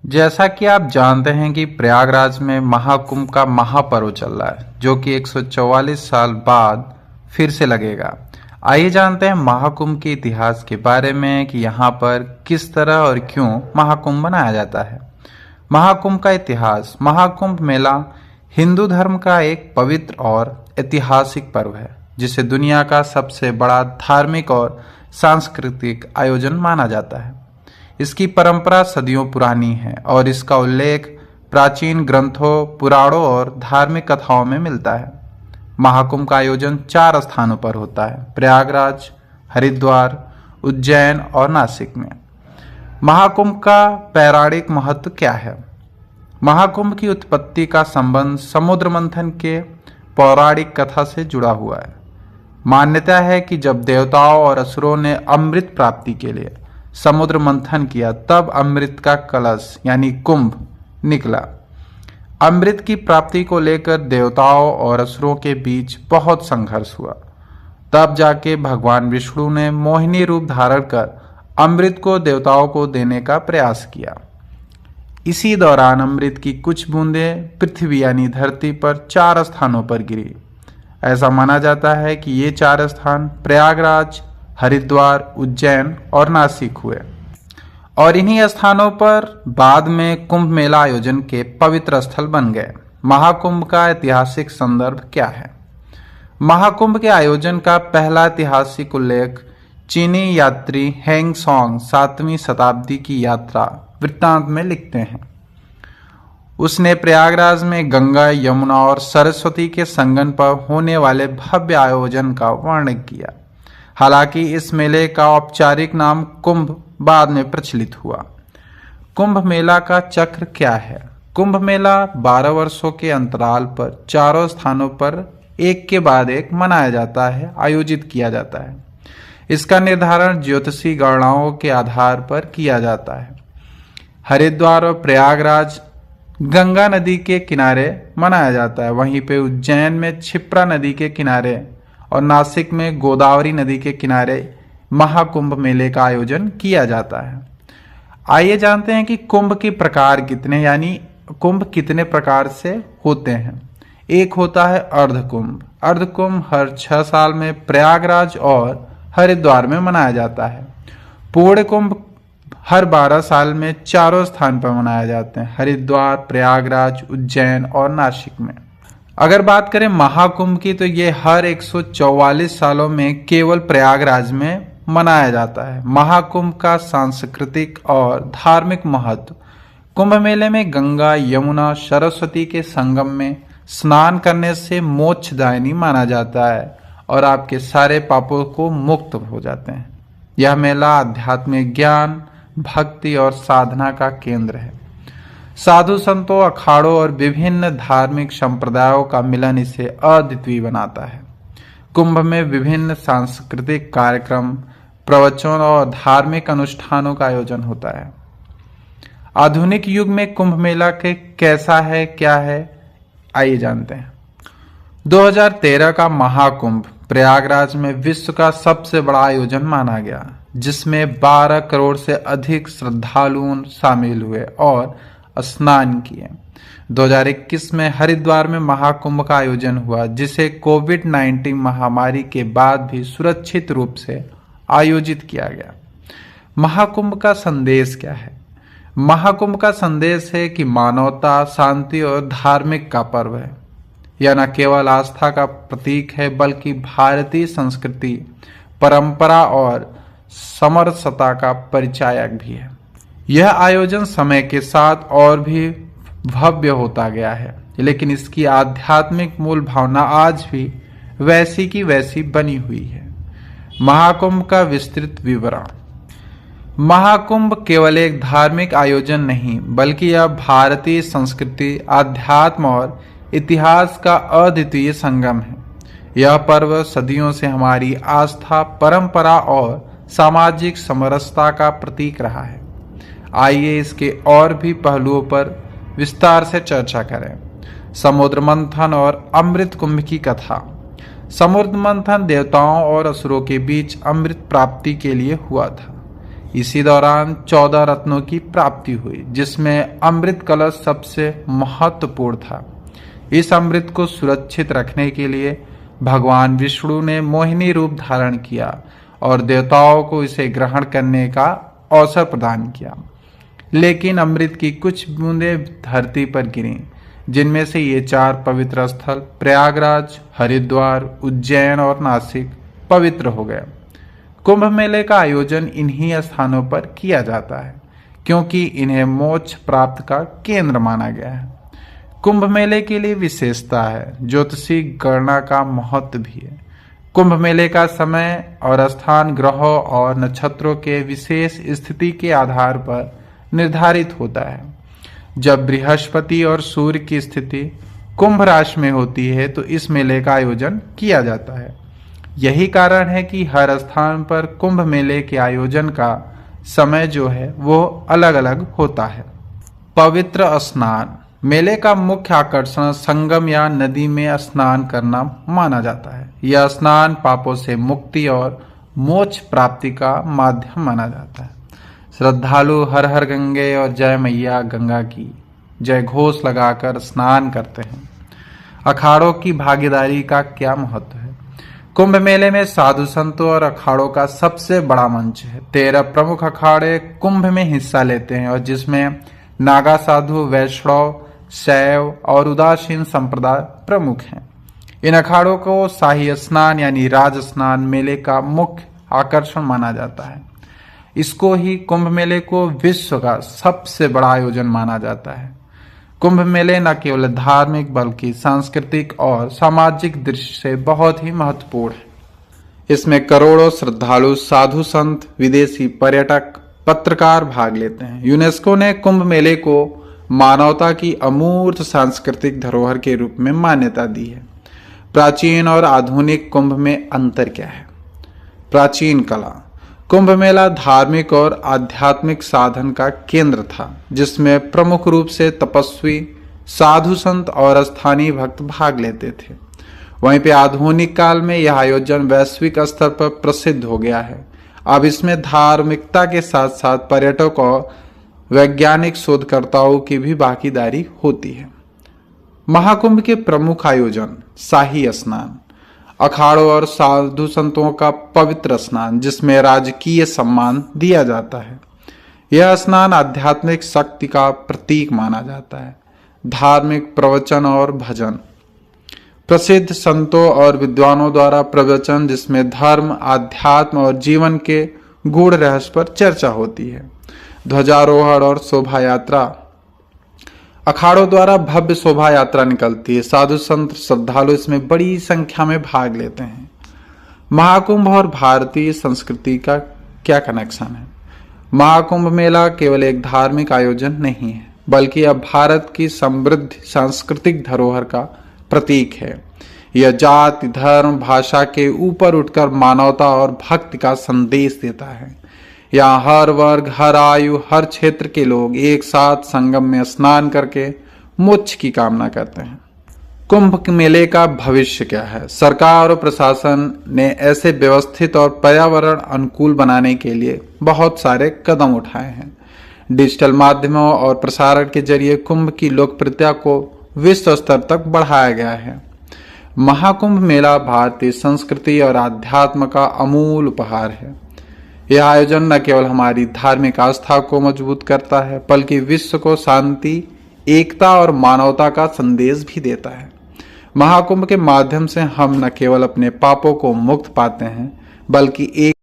जैसा कि आप जानते हैं कि प्रयागराज में महाकुंभ का महापर्व चल रहा है, जो कि 144 साल बाद फिर से लगेगा। आइए जानते हैं महाकुंभ के इतिहास के बारे में कि यहाँ पर किस तरह और क्यों महाकुंभ मनाया जाता है। महाकुंभ का इतिहास। महाकुंभ मेला हिंदू धर्म का एक पवित्र और ऐतिहासिक पर्व है, जिसे दुनिया का सबसे बड़ा धार्मिक और सांस्कृतिक आयोजन माना जाता है। इसकी परंपरा सदियों पुरानी है और इसका उल्लेख प्राचीन ग्रंथों, पुराणों और धार्मिक कथाओं में मिलता है। महाकुंभ का आयोजन 4 स्थानों पर होता है: प्रयागराज, हरिद्वार, उज्जैन और नासिक में। महाकुंभ का पौराणिक महत्व क्या है? महाकुंभ की उत्पत्ति का संबंध समुद्र मंथन के पौराणिक कथा से जुड़ा हुआ है। मान्यता है कि जब देवताओं और असुरों ने अमृत प्राप्ति के लिए समुद्र मंथन किया, तब अमृत का कलश यानी कुंभ निकला। अमृत की प्राप्ति को लेकर देवताओं और असुरों के बीच बहुत संघर्ष हुआ। तब जाके भगवान विष्णु ने मोहिनी रूप धारण कर अमृत को देवताओं को देने का प्रयास किया। इसी दौरान अमृत की कुछ बूंदें पृथ्वी यानी धरती पर 4 स्थानों पर गिरी। ऐसा माना जाता है कि ये 4 स्थान प्रयागराज, हरिद्वार, उज्जैन और नासिक हुए और इन्हीं स्थानों पर बाद में कुंभ मेला आयोजन के पवित्र स्थल बन गए। महाकुंभ का ऐतिहासिक संदर्भ क्या है? महाकुंभ के आयोजन का पहला ऐतिहासिक उल्लेख चीनी यात्री हेंग सॉन्ग 7वीं शताब्दी की यात्रा वृत्तांत में लिखते हैं। उसने प्रयागराज में गंगा, यमुना और सरस्वती के संगम पर होने वाले भव्य आयोजन का वर्णन किया। हालांकि इस मेले का औपचारिक नाम कुंभ बाद में प्रचलित हुआ। कुंभ मेला का चक्र क्या है? कुंभ मेला 12 वर्षों के अंतराल पर 4 स्थानों पर एक के बाद एक मनाया जाता है, आयोजित किया जाता है। इसका निर्धारण ज्योतिषी गणनाओं के आधार पर किया जाता है। हरिद्वार और प्रयागराज गंगा नदी के किनारे मनाया जाता है, वहीं पे उज्जैन में क्षिप्रा नदी के किनारे और नासिक में गोदावरी नदी के किनारे महाकुंभ मेले का आयोजन किया जाता है। आइए जानते हैं कि कुंभ के प्रकार कितने, यानी कुंभ कितने प्रकार से होते हैं। एक होता है अर्धकुंभ। अर्धकुंभ हर 6 साल में प्रयागराज और हरिद्वार में मनाया जाता है। पूर्ण कुंभ हर 12 साल में 4 स्थान पर मनाए जाते हैं: हरिद्वार, प्रयागराज, उज्जैन और नासिक में। अगर बात करें महाकुंभ की, तो ये हर 144 सालों में केवल प्रयागराज में मनाया जाता है। महाकुंभ का सांस्कृतिक और धार्मिक महत्व। कुंभ मेले में गंगा, यमुना, सरस्वती के संगम में स्नान करने से मोक्षदायिनी माना जाता है और आपके सारे पापों को मुक्त हो जाते हैं। यह मेला आध्यात्मिक ज्ञान, भक्ति और साधना का केंद्र है। साधु संतों, अखाड़ों और विभिन्न धार्मिक संप्रदायों का मिलन इसे अद्वितीय बनाता है। कुंभ में विभिन्न सांस्कृतिक कार्यक्रम, प्रवचन और धार्मिक अनुष्ठानों का आयोजन होता है। आधुनिक युग में कुंभ मेला के कैसा है, क्या है, आइए जानते हैं। 2013 का महाकुंभ प्रयागराज में विश्व का सबसे बड़ा आयोजन माना गया, जिसमें 12 करोड़ से अधिक श्रद्धालुओं शामिल हुए और स्नान किए। 2021 में हरिद्वार में महाकुंभ का आयोजन हुआ, जिसे कोविड-19 महामारी के बाद भी सुरक्षित रूप से आयोजित किया गया। महाकुंभ का संदेश क्या है? महाकुंभ का संदेश है कि मानवता, शांति और धार्मिक का पर्व है। यह न केवल आस्था का प्रतीक है, बल्कि भारतीय संस्कृति, परंपरा और समरसता का परिचायक भी है। यह आयोजन समय के साथ और भी भव्य होता गया है, लेकिन इसकी आध्यात्मिक मूल भावना आज भी वैसी की वैसी बनी हुई है। महाकुंभ का विस्तृत विवरण। महाकुंभ केवल एक धार्मिक आयोजन नहीं, बल्कि यह भारतीय संस्कृति, अध्यात्म और इतिहास का अद्वितीय संगम है। यह पर्व सदियों से हमारी आस्था, परंपरा और सामाजिक समरसता का प्रतीक रहा है। आइए इसके और भी पहलुओं पर विस्तार से चर्चा करें। समुद्र मंथन और अमृत कुंभ की कथा। समुद्र मंथन देवताओं और असुरों के बीच अमृत प्राप्ति के लिए हुआ था। इसी दौरान 14 रत्नों की प्राप्ति हुई, जिसमें अमृत कलश सबसे महत्वपूर्ण था। इस अमृत को सुरक्षित रखने के लिए भगवान विष्णु ने मोहिनी रूप धारण किया और देवताओं को इसे ग्रहण करने का अवसर प्रदान किया। लेकिन अमृत की कुछ बूंदें धरती पर गिरी, जिनमें से ये 4 पवित्र स्थल प्रयागराज, हरिद्वार, उज्जैन और नासिक पवित्र हो गए। कुंभ मेले का आयोजन इन्हीं स्थानों पर किया जाता है, क्योंकि इन्हें मोक्ष प्राप्त का केंद्र माना गया है। कुंभ मेले के लिए विशेषता है, ज्योतिषी गणना का महत्व भी है। कुंभ मेले का समय और स्थान ग्रहों और नक्षत्रों के विशेष स्थिति के आधार पर निर्धारित होता है। जब बृहस्पति और सूर्य की स्थिति कुंभ राशि में होती है तो इस मेले का आयोजन किया जाता है। यही कारण है कि हर स्थान पर कुंभ मेले के आयोजन का समय जो है वो अलग अलग होता है। पवित्र स्नान। मेले का मुख्य आकर्षण संगम या नदी में स्नान करना माना जाता है। यह स्नान पापों से मुक्ति और मोक्ष प्राप्ति का माध्यम माना जाता है। श्रद्धालु हर हर गंगे और जय मैया गंगा की जय घोष लगाकर स्नान करते हैं। अखाड़ों की भागीदारी का क्या महत्व है? कुंभ मेले में साधु संतों और अखाड़ों का सबसे बड़ा मंच है। 13 प्रमुख अखाड़े कुंभ में हिस्सा लेते हैं और जिसमें नागा साधु, वैष्णव, शैव और उदासीन संप्रदाय प्रमुख हैं। इन अखाड़ों को शाही स्नान यानी राज स्नान मेले का मुख्य आकर्षण माना जाता है। इसको ही कुंभ मेले को विश्व का सबसे बड़ा आयोजन माना जाता है। कुंभ मेले न केवल धार्मिक बल्कि सांस्कृतिक और सामाजिक दृष्टि से बहुत ही महत्वपूर्ण है। इसमें करोड़ों श्रद्धालु, साधु संत, विदेशी पर्यटक, पत्रकार भाग लेते हैं। यूनेस्को ने कुंभ मेले को मानवता की अमूर्त सांस्कृतिक धरोहर के रूप में मान्यता दी है। प्राचीन और आधुनिक कुंभ में अंतर क्या है? प्राचीन कला। कुंभ मेला धार्मिक और आध्यात्मिक साधन का केंद्र था, जिसमें प्रमुख रूप से तपस्वी, साधु संत और स्थानीय भक्त भाग लेते थे। वहीं पे आधुनिक काल में यह आयोजन वैश्विक स्तर पर प्रसिद्ध हो गया है। अब इसमें धार्मिकता के साथ साथ पर्यटकों और वैज्ञानिक शोधकर्ताओं की भी भागीदारी होती है। महाकुंभ के प्रमुख आयोजन: शाही स्नान, अखाड़ों और साधु संतों का पवित्र स्नान जिसमें राजकीय सम्मान दिया जाता है। यह स्नान आध्यात्मिक शक्ति का प्रतीक माना जाता है। धार्मिक प्रवचन और भजन, प्रसिद्ध संतों और विद्वानों द्वारा प्रवचन जिसमें धर्म, आध्यात्म और जीवन के गूढ़ रहस्य पर चर्चा होती है। ध्वजारोहण और शोभा यात्रा, अखाड़ों द्वारा भव्य शोभा यात्रा निकलती है। साधु संत श्रद्धालु इसमें बड़ी संख्या में भाग लेते हैं। महाकुंभ और भारतीय संस्कृति का क्या कनेक्शन है? महाकुंभ मेला केवल एक धार्मिक आयोजन नहीं है, बल्कि अब भारत की समृद्ध सांस्कृतिक धरोहर का प्रतीक है। यह जाति, धर्म, भाषा के ऊपर उठकर मानवता और भक्ति का संदेश देता है। यहाँ हर वर्ग, हर आयु, हर क्षेत्र के लोग एक साथ संगम में स्नान करके मोक्ष की कामना करते हैं। कुंभ मेले का भविष्य क्या है? सरकार और प्रशासन ने ऐसे व्यवस्थित और पर्यावरण अनुकूल बनाने के लिए बहुत सारे कदम उठाए हैं। डिजिटल माध्यमों और प्रसारण के जरिए कुंभ की लोकप्रियता को विश्व स्तर तक बढ़ाया गया है। महाकुंभ मेला भारतीय संस्कृति और आध्यात्म का अमूल उपहार है। यह आयोजन न केवल हमारी धार्मिक आस्था को मजबूत करता है, बल्कि विश्व को शांति, एकता और मानवता का संदेश भी देता है। महाकुंभ के माध्यम से हम न केवल अपने पापों को मुक्त पाते हैं, बल्कि एक